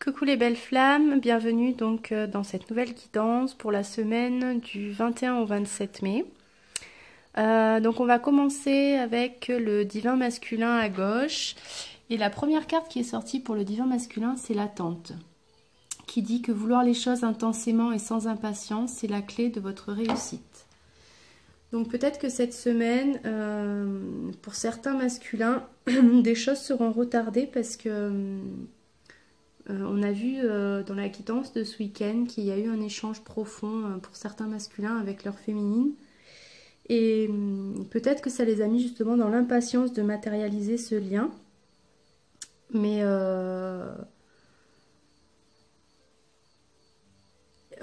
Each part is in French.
Coucou les belles flammes, bienvenue donc dans cette nouvelle guidance pour la semaine du 21 au 27 mai. Donc on va commencer avec le divin masculin à gauche. Et la première carte qui est sortie pour le divin masculin, c'est l'attente, qui dit que vouloir les choses intensément et sans impatience, c'est la clé de votre réussite. Donc peut-être que cette semaine, pour certains masculins, des choses seront retardées parce que on a vu dans la guidance de ce week-end qu'il y a eu un échange profond pour certains masculins avec leur féminine. Et peut-être que ça les a mis justement dans l'impatience de matérialiser ce lien. Mais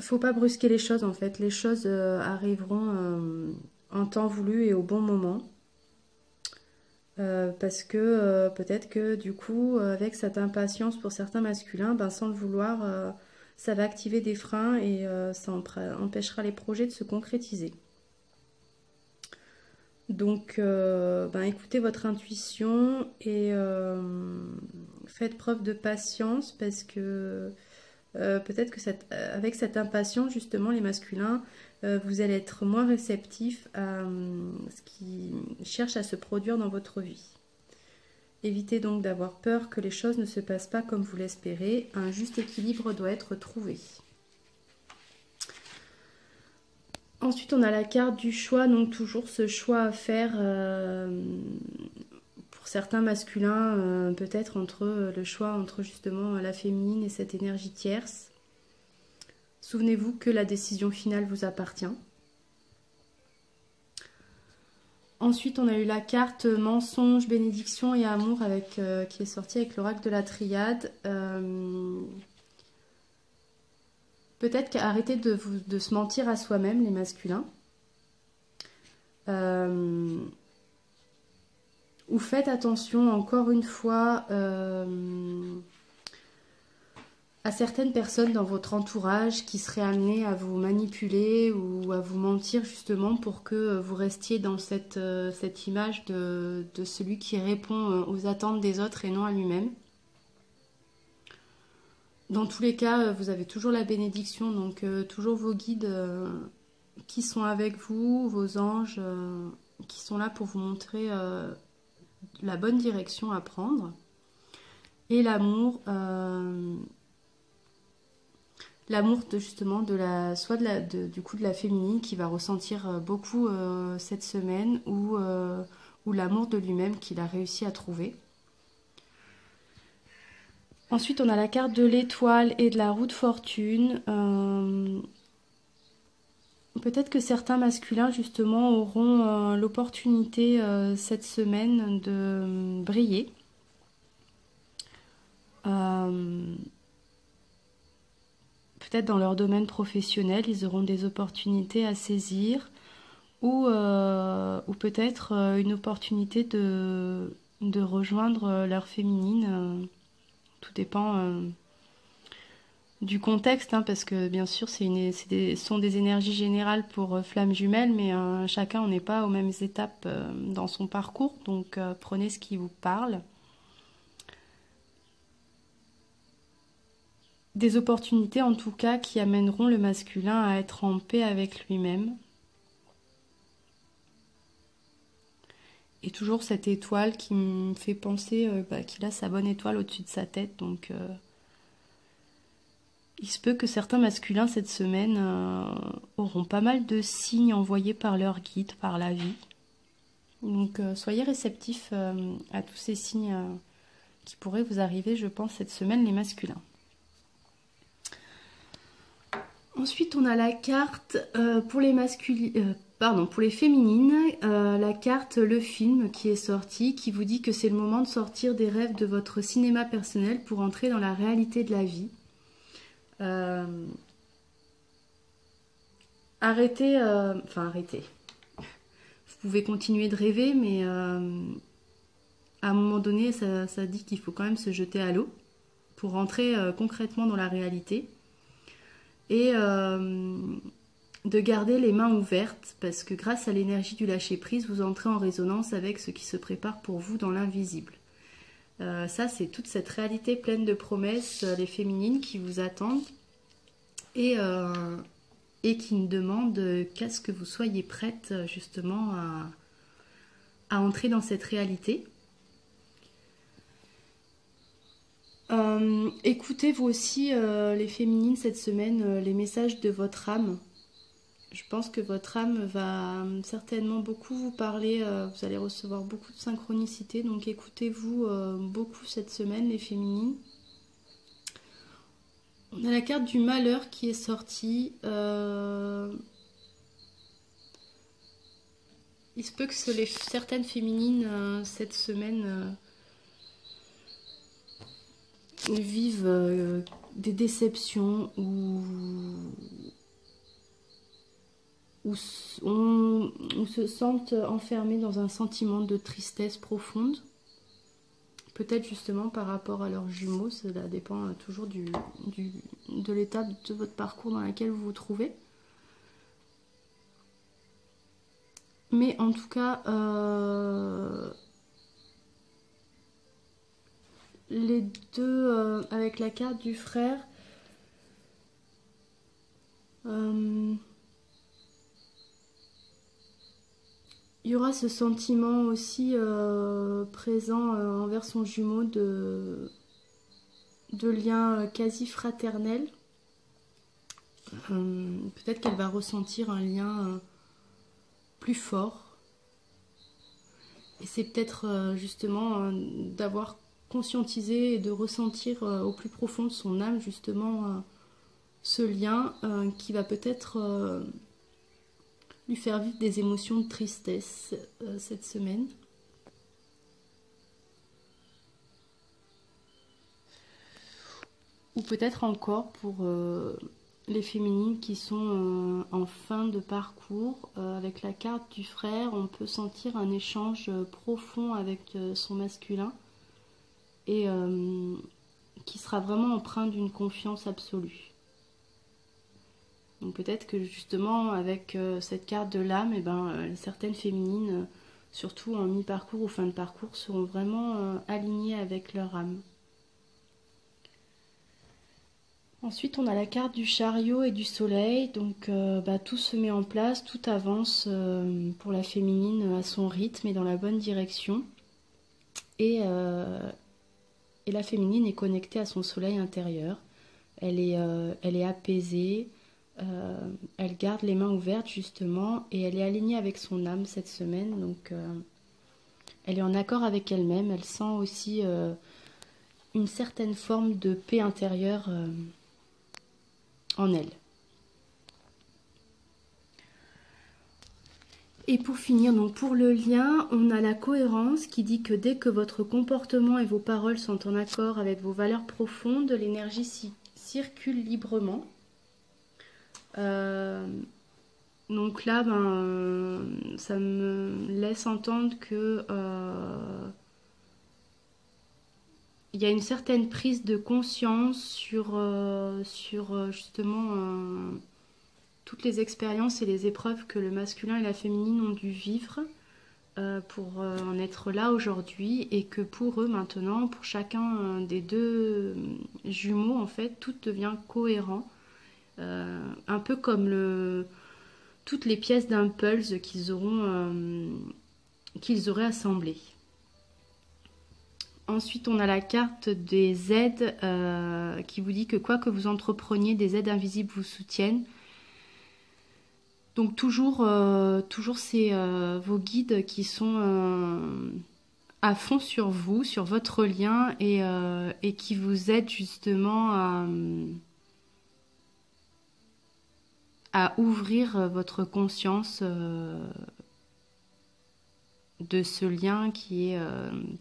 faut pas brusquer les choses en fait. Les choses arriveront en temps voulu et au bon moment. Parce que peut-être que du coup, avec cette impatience pour certains masculins, ben, sans le vouloir, ça va activer des freins et ça empêchera les projets de se concrétiser. Donc, ben, écoutez votre intuition et faites preuve de patience parce que peut-être que avec cette impatience, justement, les masculins, vous allez être moins réceptifs à ce qui cherche à se produire dans votre vie. Évitez donc d'avoir peur que les choses ne se passent pas comme vous l'espérez. Un juste équilibre doit être trouvé. Ensuite, on a la carte du choix, donc toujours ce choix à faire pour certains masculins, peut-être le choix entre justement la féminine et cette énergie tierce. Souvenez-vous que la décision finale vous appartient. Ensuite, on a eu la carte mensonge, bénédiction et amour qui est sortie avec l'oracle de la triade. Peut-être qu'arrêtez de se mentir à soi-même, les masculins. Ou faites attention, encore une fois, à certaines personnes dans votre entourage qui seraient amenées à vous manipuler ou à vous mentir justement pour que vous restiez dans cette image de celui qui répond aux attentes des autres et non à lui-même. Dans tous les cas, vous avez toujours la bénédiction, donc toujours vos guides qui sont avec vous, vos anges qui sont là pour vous montrer la bonne direction à prendre. Et l'amour... L'amour justement du coup de la féminine qui va ressentir beaucoup cette semaine ou l'amour de lui-même qu'il a réussi à trouver. Ensuite, on a la carte de l'étoile et de la roue de fortune. Peut-être que certains masculins justement auront l'opportunité cette semaine de briller. Peut-être dans leur domaine professionnel, ils auront des opportunités à saisir ou peut-être une opportunité de rejoindre leur féminine. Tout dépend du contexte, hein, parce que bien sûr, ce sont des énergies générales pour flammes jumelles, mais chacun, on n'est pas aux mêmes étapes dans son parcours, donc prenez ce qui vous parle. Des opportunités en tout cas qui amèneront le masculin à être en paix avec lui-même. Et toujours cette étoile qui me fait penser qu'il a sa bonne étoile au-dessus de sa tête. Donc il se peut que certains masculins cette semaine auront pas mal de signes envoyés par leur guide, par la vie. Donc soyez réceptifs à tous ces signes qui pourraient vous arriver, je pense, cette semaine, les masculins. Ensuite, on a la carte pour les féminines, la carte Le Film qui est sortie, qui vous dit que c'est le moment de sortir des rêves de votre cinéma personnel pour entrer dans la réalité de la vie. Arrêtez. Vous pouvez continuer de rêver, mais à un moment donné, ça dit qu'il faut quand même se jeter à l'eau pour rentrer concrètement dans la réalité. Et de garder les mains ouvertes parce que grâce à l'énergie du lâcher-prise, vous entrez en résonance avec ce qui se prépare pour vous dans l'invisible. Ça, c'est toute cette réalité pleine de promesses, les féminines qui vous attendent et qui ne demandent qu'à ce que vous soyez prête justement à entrer dans cette réalité. Écoutez vous aussi les féminines cette semaine les messages de votre âme. Je pense que votre âme va certainement beaucoup vous parler, vous allez recevoir beaucoup de synchronicité, donc écoutez-vous beaucoup cette semaine les féminines. On a la carte du malheur qui est sortie. Il se peut que certaines féminines cette semaine vivent des déceptions ou se sentent enfermées dans un sentiment de tristesse profonde. Peut-être justement par rapport à leurs jumeaux, cela dépend toujours de l'étape de votre parcours dans laquelle vous vous trouvez. Mais en tout cas, les deux, avec la carte du frère, il y aura ce sentiment aussi présent envers son jumeau de lien quasi fraternel. Peut-être qu'elle va ressentir un lien plus fort. Et c'est peut-être justement d'avoir conscientisé et de ressentir au plus profond de son âme justement ce lien qui va peut-être lui faire vivre des émotions de tristesse cette semaine. Ou peut-être encore pour les féminines qui sont en fin de parcours, avec la carte du frère, on peut sentir un échange profond avec son masculin et qui sera vraiment empreint d'une confiance absolue. Donc peut-être que justement avec cette carte de l'âme, certaines féminines, surtout en mi-parcours ou fin de parcours, seront vraiment alignées avec leur âme. Ensuite on a la carte du chariot et du soleil, donc tout se met en place, tout avance pour la féminine à son rythme et dans la bonne direction. Et la féminine est connectée à son soleil intérieur, elle est apaisée. Elle garde les mains ouvertes justement et elle est alignée avec son âme cette semaine, donc elle est en accord avec elle-même, elle sent aussi une certaine forme de paix intérieure en elle. Et pour finir, donc pour le lien, on a la cohérence qui dit que dès que votre comportement et vos paroles sont en accord avec vos valeurs profondes, l'énergie circule librement. Donc là, ça me laisse entendre que il y a une certaine prise de conscience sur justement toutes les expériences et les épreuves que le masculin et la féminine ont dû vivre pour en être là aujourd'hui, et que pour eux maintenant, pour chacun des deux jumeaux, en fait, tout devient cohérent. Un peu comme toutes les pièces d'un puzzle qu'ils auraient assemblées. Ensuite, on a la carte des aides qui vous dit que quoi que vous entrepreniez, des aides invisibles vous soutiennent. Donc toujours c'est vos guides qui sont à fond sur vous, sur votre lien, et qui vous aident justement à ouvrir votre conscience de ce lien qui est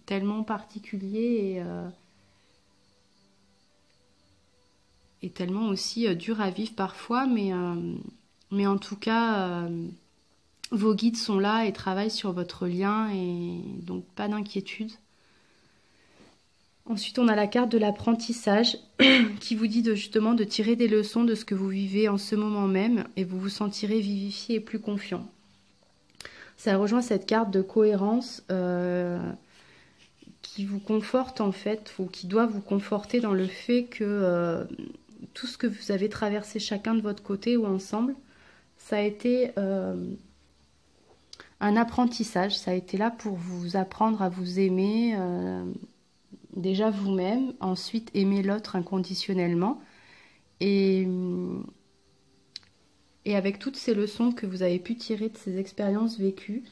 tellement particulier et tellement aussi dur à vivre parfois, mais en tout cas vos guides sont là et travaillent sur votre lien, et donc pas d'inquiétude. Ensuite, on a la carte de l'apprentissage qui vous dit justement de tirer des leçons de ce que vous vivez en ce moment même, et vous vous sentirez vivifié et plus confiant. Ça rejoint cette carte de cohérence qui vous conforte en fait, ou qui doit vous conforter dans le fait que tout ce que vous avez traversé chacun de votre côté ou ensemble, ça a été un apprentissage, ça a été là pour vous apprendre à vous aimer, déjà vous-même, ensuite aimer l'autre inconditionnellement, et avec toutes ces leçons que vous avez pu tirer de ces expériences vécues,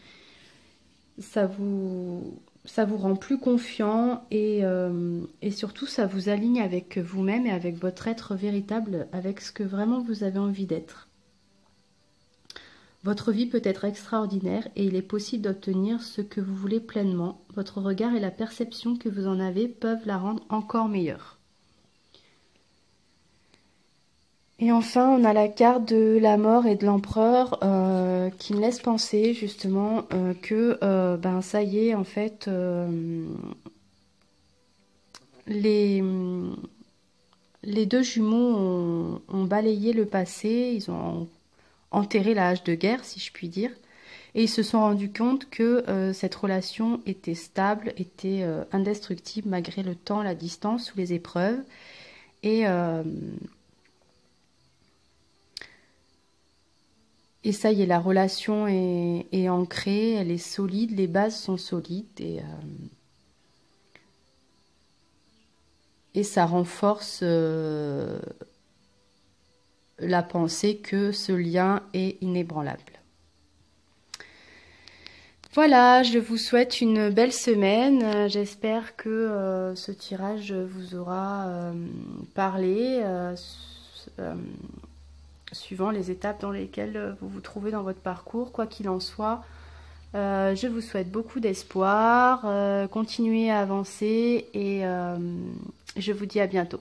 ça vous rend plus confiant et surtout ça vous aligne avec vous-même et avec votre être véritable, avec ce que vraiment vous avez envie d'être. Votre vie peut être extraordinaire et il est possible d'obtenir ce que vous voulez pleinement. Votre regard et la perception que vous en avez peuvent la rendre encore meilleure. Et enfin, on a la carte de la mort et de l'empereur qui me laisse penser justement que ça y est, en fait, les deux jumeaux ont balayé le passé, ils ont enterré la hache de guerre, si je puis dire, et ils se sont rendus compte que cette relation était stable, était indestructible malgré le temps, la distance ou les épreuves. Et ça y est, la relation est ancrée, elle est solide, les bases sont solides et ça renforce la pensée que ce lien est inébranlable. Voilà, je vous souhaite une belle semaine. J'espère que ce tirage vous aura parlé. Suivant les étapes dans lesquelles vous vous trouvez dans votre parcours. Quoi qu'il en soit, je vous souhaite beaucoup d'espoir, continuez à avancer et je vous dis à bientôt.